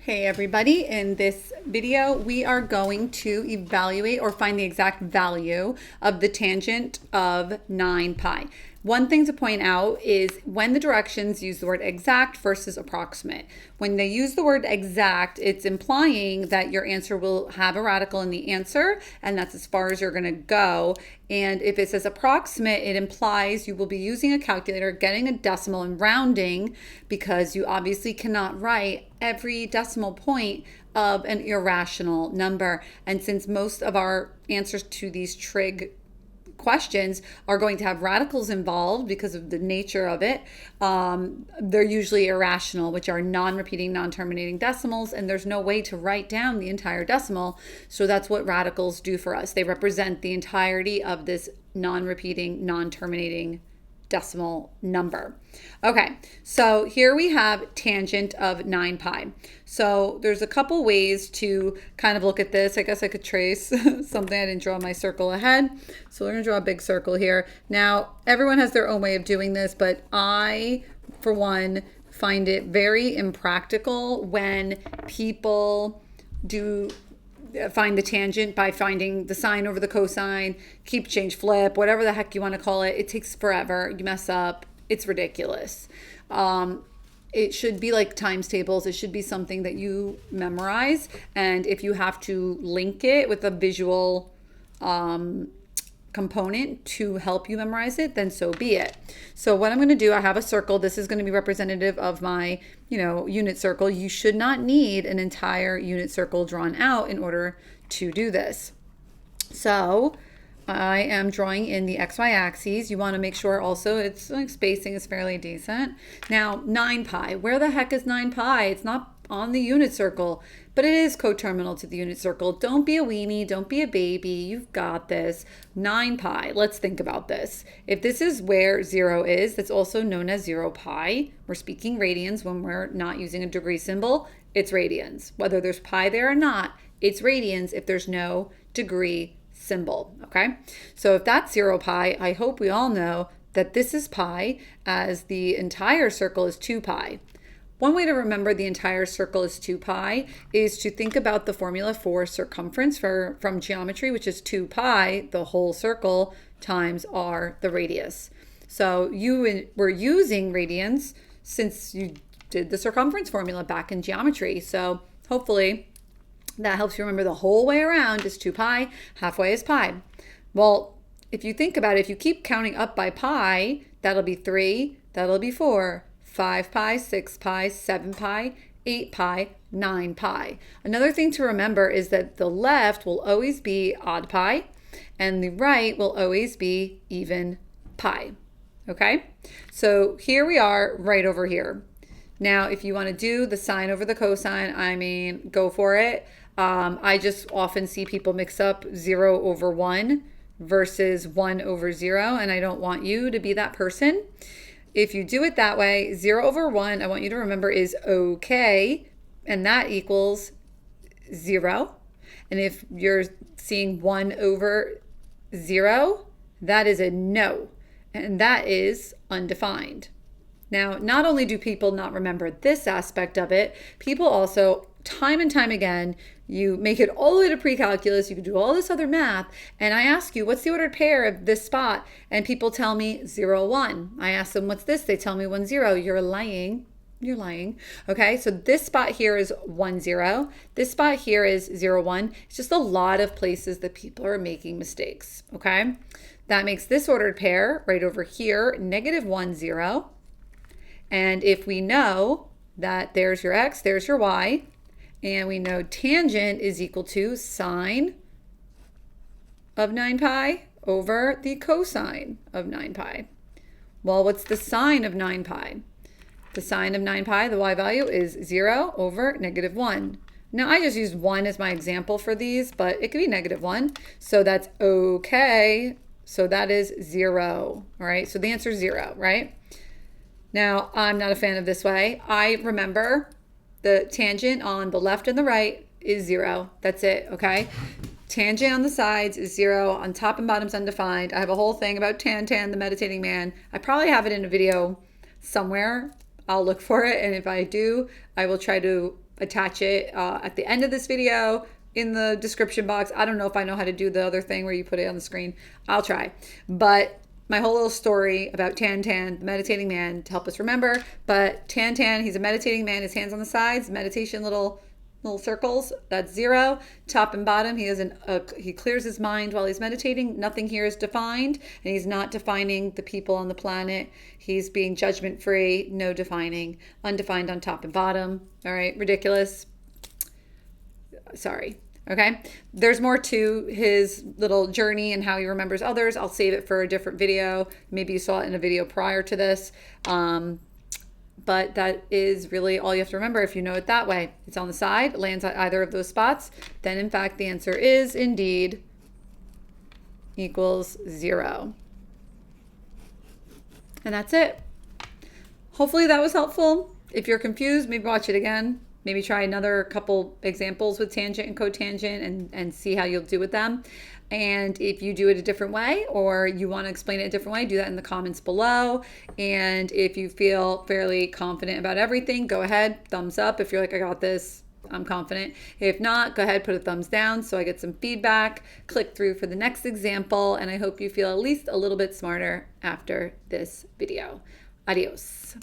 Hey everybody, in this video we are going to evaluate or find the exact value of the tangent of 9 pi. One thing to point out is when the directions use the word exact versus approximate. When they use the word exact, it's implying that your answer will have a radical in the answer, and that's as far as you're going to go. And if it says approximate, it implies you will be using a calculator, getting a decimal and rounding, because you obviously cannot write every decimal point of an irrational number. And since most of our answers to these trig questions are going to have radicals involved because of the nature of it, they're usually irrational, which are non-repeating, non-terminating decimals, and there's no way to write down the entire decimal. So that's what radicals do for us. They represent the entirety of this non-repeating, non-terminating decimal number. Okay, so here we have tangent of 9 pi. So there's a couple ways to kind of look at this. I guess I could trace something. I didn't draw my circle ahead. So we're going to draw a big circle here. Now, everyone has their own way of doing this, but I, for one, find it very impractical when people find the tangent by finding the sine over the cosine, keep, change, flip, whatever the heck you want to call it. It takes forever. You mess up. It's ridiculous. It should be like times tables. It should be something that you memorize. And if you have to link it with a visual component to help you memorize it, then so be it. So what I'm going to do, I have a circle. This is going to be representative of my, unit circle. You should not need an entire unit circle drawn out in order to do this. So I am drawing in the XY axes. You want to make sure also it's like spacing is fairly decent. Now 9 pi, where the heck is 9 pi? It's not on the unit circle, but it is coterminal to the unit circle. Don't be a weenie, don't be a baby, you've got this. 9 pi, let's think about this. If this is where 0 is, that's also known as 0 pi. We're speaking radians when we're not using a degree symbol, it's radians. Whether there's pi there or not, it's radians if there's no degree symbol, okay? So if that's 0 pi, I hope we all know that this is pi, as the entire circle is 2 pi. One way to remember the entire circle is 2 pi is to think about the formula for circumference from geometry, which is 2 pi, the whole circle, times r, the radius. So you were using radians since you did the circumference formula back in geometry. So hopefully that helps you remember the whole way around is 2 pi, halfway is pi. Well, if you think about it, if you keep counting up by pi, that'll be 3, that'll be 4, 5 pi, 6 pi, 7 pi, 8 pi, 9 pi. Another thing to remember is that the left will always be odd pi and the right will always be even pi. Okay? So here we are right over here. Now, if you want to do the sine over the cosine, I mean, go for it. I just often see people mix up 0 over 1 versus 1 over 0, and I don't want you to be that person. If you do it that way, 0 over 1, I want you to remember, is okay, and that equals 0. And if you're seeing 1 over 0, that is a no, and that is undefined. Now, not only do people not remember this aspect of it, people also, time and time again, you make it all the way to pre-calculus, you can do all this other math, and I ask you, what's the ordered pair of this spot? And people tell me 0, 1. I ask them, what's this? They tell me 1, 0. You're lying. You're lying. Okay, so this spot here is 1, 0. This spot here is 0, 1. It's just a lot of places that people are making mistakes, okay? That makes this ordered pair right over here, negative 1, 0. And if we know that there's your x, there's your y, and we know tangent is equal to sine of 9 pi over the cosine of 9 pi. Well, what's the sine of 9 pi? The sine of 9 pi, the y value, is 0 over negative 1. Now, I just used 1 as my example for these, but it could be negative 1. So that's okay. So that is 0. All right, so the answer is 0, right? Now, I'm not a fan of this way. I remember the tangent on the left and the right is 0. That's it, okay? Tangent on the sides is 0. On top and bottom is undefined. I have a whole thing about Tan, the meditating man. I probably have it in a video somewhere. I'll look for it, and if I do, I will try to attach it at the end of this video in the description box. I don't know if I know how to do the other thing where you put it on the screen. I'll try. But my whole little story about Tan, the meditating man, to help us remember. But Tan, he's a meditating man. His hands on the sides, meditation little circles. That's 0. Top and bottom, he clears his mind while he's meditating. Nothing here is defined, and he's not defining the people on the planet. He's being judgment free, no defining, undefined on top and bottom. All right, ridiculous. Sorry. Okay, there's more to his little journey and how he remembers others. I'll save it for a different video. Maybe you saw it in a video prior to this. But that is really all you have to remember if you know it that way. It's on the side, it lands at either of those spots. Then, in fact, the answer is indeed equals 0. And that's it. Hopefully that was helpful. If you're confused, maybe watch it again. Maybe try another couple examples with tangent and cotangent and see how you'll do with them. And if you do it a different way or you want to explain it a different way, do that in the comments below. And if you feel fairly confident about everything, go ahead, thumbs up. If you're like, I got this, I'm confident. If not, go ahead, put a thumbs down so I get some feedback. Click through for the next example. And I hope you feel at least a little bit smarter after this video. Adios.